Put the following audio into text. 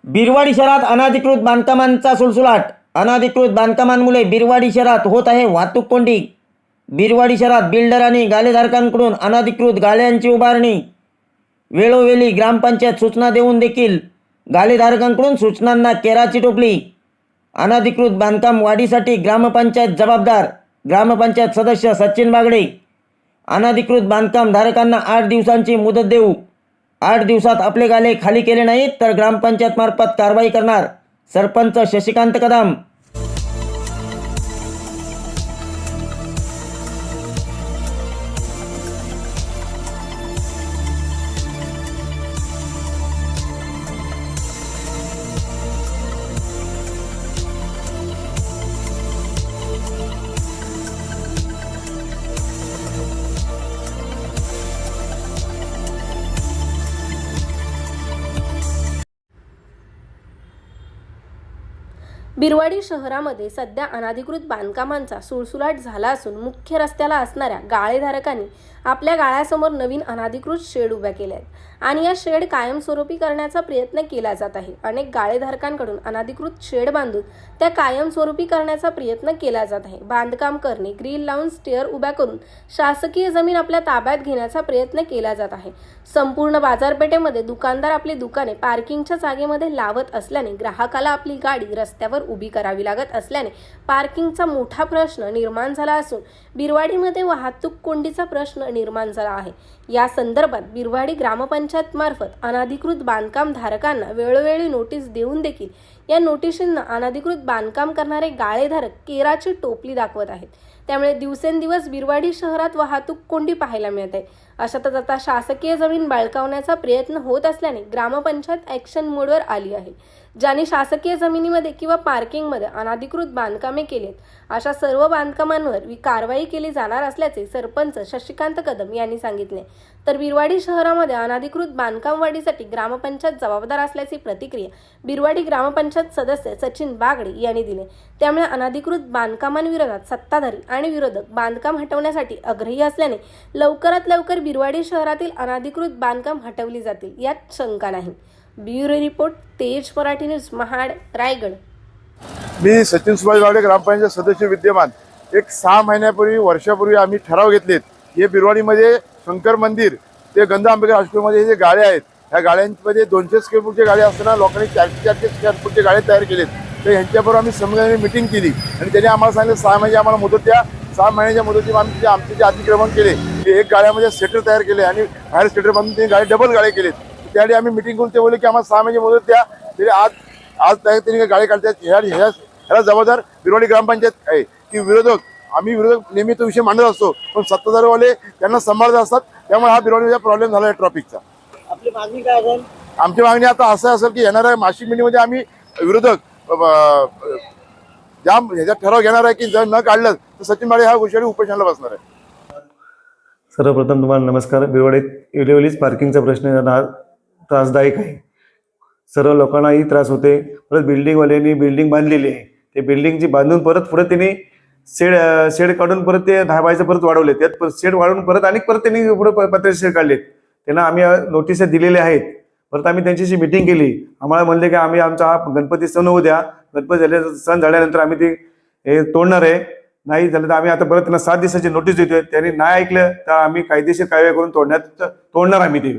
बिरवाडी शहरात अनधिकृत बांधकामांचा सुळसुळाट. अनधिकृत बांधकामांमुळे बिरवाडी शहरात होत आहे वाहतूक कोंडी. बिरवाडी शहरात बिल्डर आणि गाळेधारकांकडून अनधिकृत गाळ्यांची उभारणी. वेळोवेळी ग्रामपंचायत सूचना देऊन देखील गाळेधारकांकडून सूचनांना केराची टोपली. अनधिकृत बांधकाम वाढीसाठी ग्रामपंचायत जबाबदार. ग्रामपंचायत सदस्य सचिन बागडे. अनधिकृत बांधकाम धारकांना 8 दिवसांची मुदत देऊ. 8 दिवसात आपले गाळे खाली केले नाहीत तर ग्रामपंचायत मार्फत कारवाई करणार. सरपंच शशिकांत कदम. बिरवाडी शहरामध्ये सध्या अनधिकृत बांधकामांचा सुळसुळाट झाला असून मुख्य रस्त्याला असणाऱ्या गाळेधारकांनी आपल्या गाळ्यासमोर नवीन अनधिकृत शेड उभ्या केल्या आहेत आणि या शेड कायमस्वरूपी करण्याचा प्रयत्न केला जात आहे. अनेक गाळेधारकांकडून अनधिकृत शेड बांधून त्या कायमस्वरूपी करण्याचा प्रयत्न केला जात आहे. बांधकाम करणे, ग्रिल लावून स्टेअर उभ्या करून शासकीय जमीन आपल्या ताब्यात घेण्याचा प्रयत्न केला जात आहे. संपूर्ण बाजारपेठेमध्ये दुकानदार आपली दुकाने पार्किंगच्या जागेमध्ये लावत असल्याने ग्राहकाला आपली गाडी रस्त्यावर उभी करावी लागत असल्याने पार्किंगचा मोठा प्रश्न निर्माण झाला असून बिरवाडीमध्ये वाहतूक कोंडीचा प्रश्न निर्माण झाला आहे. या संदर्भात बिरवाडी ग्रामपंचायत मार्फत अनधिकृत बांधकाम धारकांना वेळोवेळी नोटीस देऊन देखील या नोटिशींना अनधिकृत बांधकाम करणारे गाळेधारक केराची टोपली दाखवत आहेत. त्यामुळे दिवसेंदिवस बिरवाडी शहरात वाहतूक कोंडी पाहायला मिळत आहे. अशातच आता शासकीय जमीन बळकावण्याचा प्रयत्न होत असल्याने ग्रामपंचायत ॲक्शन मोडवर आली आहे. ज्यांनी शासकीय जमिनीमध्ये किंवा पार्किंगमध्ये अनधिकृत बांधकामे केलीत अशा सर्व बांधकामांवर कारवाई केली जाणार असल्याचे सरपंच शशिकांत कदम यांनी सांगितले. तर बिरवाडी शहरामध्ये अनधिकृत बांधकाम वाढीसाठी ग्रामपंचायत जबाबदार असल्याची प्रतिक्रिया बिरवाडी ग्रामपंचायत सदस्य सचिन बागडे यांनी दिली. त्यामुळे अनधिकृत बांधकामांविरोधात सत्ताधारी आणि विरोधक बांधकाम हटवण्यासाठी आग्रही असल्याने लवकरात लवकर बिरवाडी शहरातील अनधिकृत बांधकाम हटवली जातील यात शंका नाही. ब्युरो रिपोर्ट, तेज मराठी न्यूज, महाड, रायगड. मी सचिन सुभाष बागडे, ग्रामपंचायत सदस्य विद्यमान. एक 6 महिन्यापूर्वी वर्षापूर्वी आम्ही ठराव घेतलेत. हे बिरवाडीमध्ये शंकर मंदिर ते गंधा आंबेडकर हायस्कूलमध्ये हे जे गाळे आहेत, ह्या गाळ्यांमध्ये 200 स्क्वेअर फूटचे गाळे असताना लोकांनी 400 स्क्वेअर फूटचे गाळे तयार केलेत. तर ह्यांच्याबरोबर आम्ही समन्वयाने मिटिंग केली आणि त्यांनी आम्हाला सांगितलं 6 महिने आम्हाला मुदत द्या. 6 महिन्याच्या मुदतीत आम्ही आमचे जे अतिक्रमण केले ते एक गाळ्यामध्ये सेटर तयार केले आणि बाहेर सेटर बांधून त्यांनी गाळे डबल गाळे केलेत. त्यावेळी आम्ही मिटिंग करून ते बोलले की आम्हाला 6 महिने मुदत द्या. तरी आज त्यांनी गाळे काढतात. ह्याला जबाबदार बिरवाडी ग्रामपंचायत आहे की विरोधक. आम्ही विरोधक नेहमी तो विषय मांडत असतो पण सत्ताधारवाले त्यांना सांभाळत असतात. त्यामुळे हा बिरवाडीचा प्रॉब्लेम झाला आहे ट्रॅफिकचा. आपली मागणी काय असेल? आमची मागणी आता असं असेल की येणाऱ्या मासिक मिटिंगमध्ये आम्ही विरोधक ज्या ह्याचा ठराव घेणार आहे की जर न काढलं तर सचिन बागडे ह्या गोष्टी उपोषणाला बसणार आहे. सर्वप्रथम तुम्हाला नमस्कार. बिरवाडीत वेळोवेळीच पार्किंगचा प्रश्न त्रासदायक आहे. सर्व लोकांनाही त्रास होते. परत बिल्डिंगवाल्यांनी बिल्डिंग बांधलेली आहे. ते बिल्डिंगची बांधून परत पुढे त्यांनी शेड काढून परत ते 10 बायचं परत वाढवले. त्यात शेड वाढवून परत त्यांनी पुढे पत्र्याचे शेड काढलेत. त्यांना आम्ही नोटिसा दिलेल्या आहेत. परत आम्ही त्यांच्याशी मिटिंग केली. आम्हाला म्हणले की आम्ही आमचा हा गणपती सण होऊ द्या. गणपती सण झाल्यानंतर आम्ही ते हे तोडणार आहे. नाही झालं तर आम्ही आता परत त्यांना 7 दिवसाची नोटीस देतोय. त्यांनी नाही ऐकलं तर आम्ही कायदेशीर कारवाई करून तोडणार आम्ही ते.